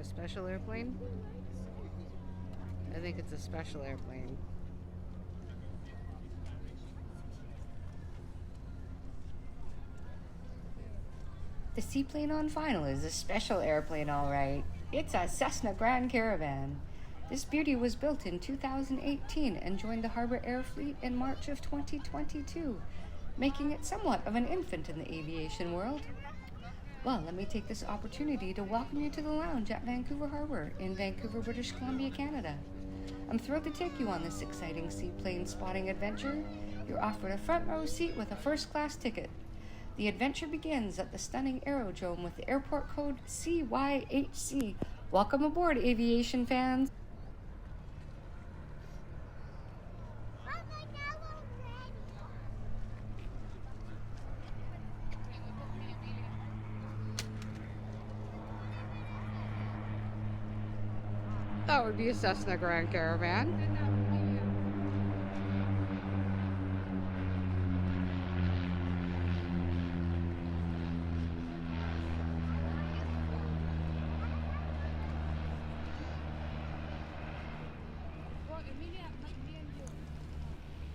special airplane? I think it's a special airplane. The Seaplane on final is a special airplane, all right. It's a Cessna Grand Caravan. This beauty was built in 2018 and joined the Harbour Air Fleet in March of 2022, making it somewhat of an infant in the aviation world. Well, let me take this opportunity to welcome you to the lounge at Vancouver Harbour in Vancouver, British Columbia, Canada. I'm thrilled to take you on this exciting seaplane spotting adventure. You're offered a front row seat with a first-class ticket. The adventure begins at the stunning aerodrome with the airport code CYHC. Welcome aboard, aviation fans. That would be a Cessna Grand Caravan.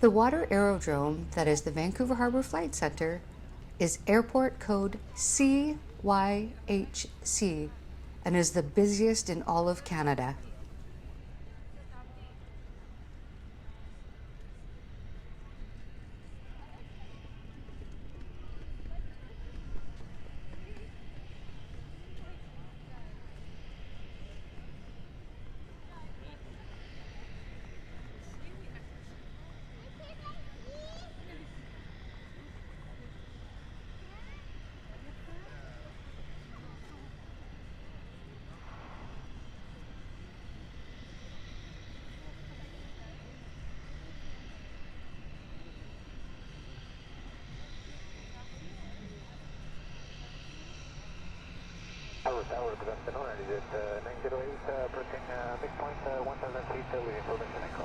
The water aerodrome, that is the Vancouver Harbour Flight Centre, is airport code CYHC and is the busiest in all of Canada. Tower, good afternoon. I is at 908, approaching midpoint, 1000 feet, waiting for mission echo.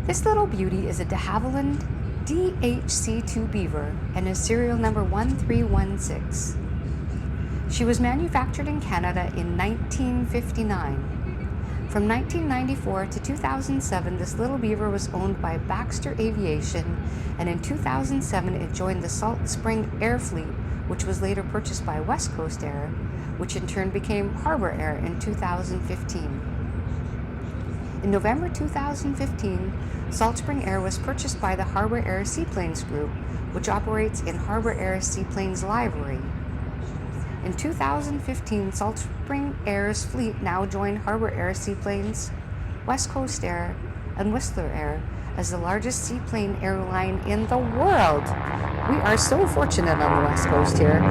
This little beauty is a de Havilland DHC2 Beaver and is serial number 1316. She was manufactured in Canada in 1959. From 1994 to 2007, this little Beaver was owned by Baxter Aviation, and in 2007 it joined the Salt Spring Air Fleet, which was later purchased by West Coast Air, which in turn became Harbour Air in 2015. In November 2015, Salt Spring Air was purchased by the Harbour Air Seaplanes Group, which operates in Harbour Air Seaplanes Livery. In 2015, Salt Spring Air's fleet now joined Harbour Air Seaplanes, West Coast Air, and Whistler Air as the largest seaplane airline in the world. We are so fortunate on the West Coast here.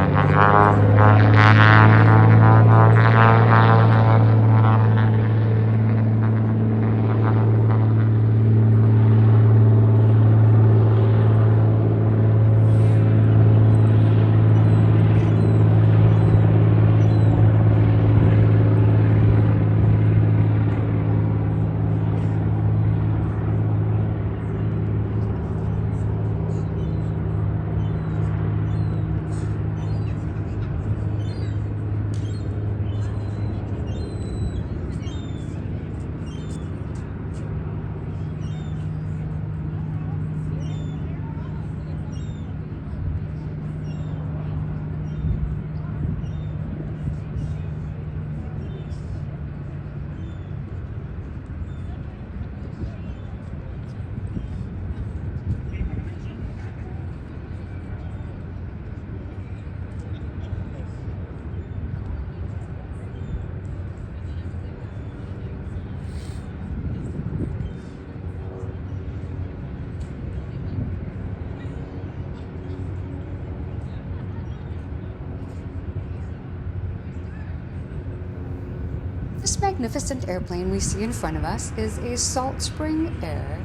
This magnificent airplane we see in front of us is a Salt Spring Air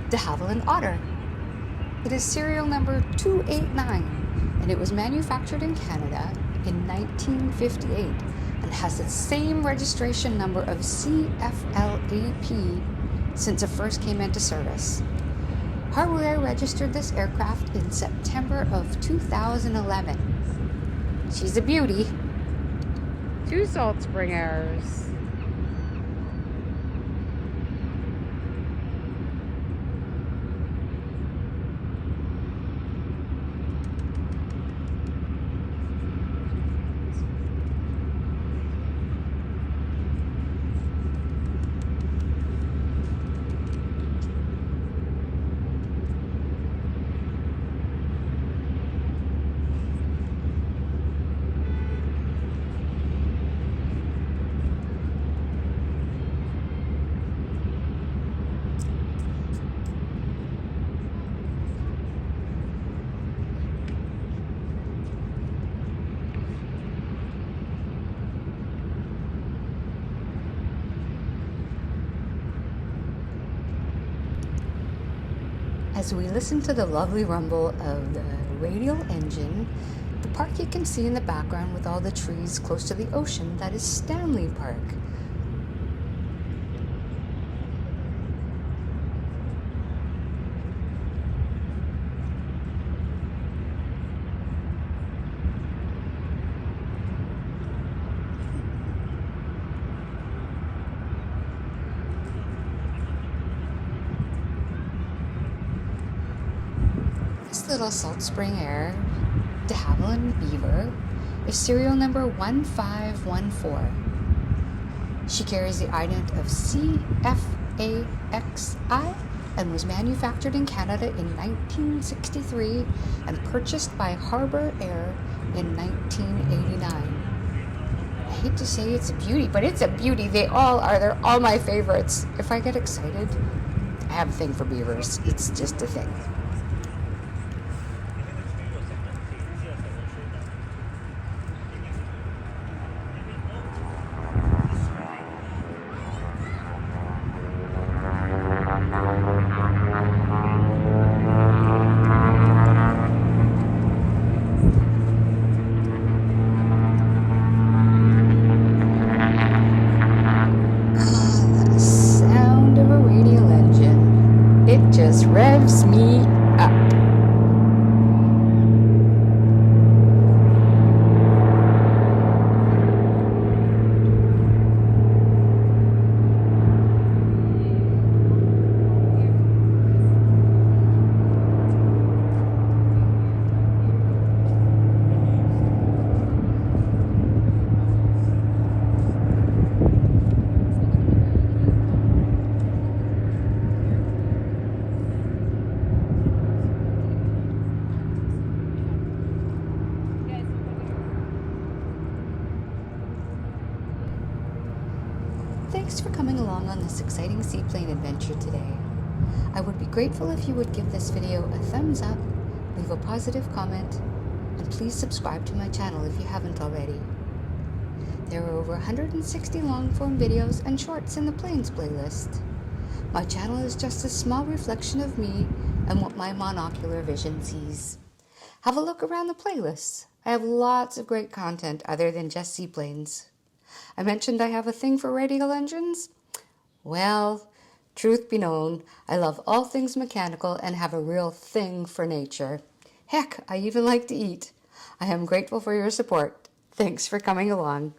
de Havilland Otter. It is serial number 289, and it was manufactured in Canada in 1958 and has the same registration number of CFLAP since it first came into service. Harbour Air registered this aircraft in September of 2011. She's a beauty. 2 Salt Spring Airs. As we listen to the lovely rumble of the radial engine, the park you can see in the background with all the trees close to the ocean, that is Stanley Park. This little Salt Spring Air de Havilland Beaver is serial number 1514. She carries the ident of Sgsmåxi and was manufactured in Canada in 1963 and purchased by Harbour Air in 1989. I hate to say it's a beauty, but it's a beauty. They all are. They're all my favorites. If I get excited, I have a thing for beavers. It's just a thing. Revs me up. Thanks for coming along on this exciting seaplane adventure today. I would be grateful if you would give this video a thumbs up, leave a positive comment, and please subscribe to my channel if you haven't already. There are over 160 long-form videos and shorts in the planes playlist. My channel is just a small reflection of me and what my monocular vision sees. Have a look around the playlists. I have lots of great content other than just seaplanes. I mentioned I have a thing for radial engines. Well, truth be known, I love all things mechanical and have a real thing for nature. Heck, I even like to eat. I am grateful for your support. Thanks for coming along.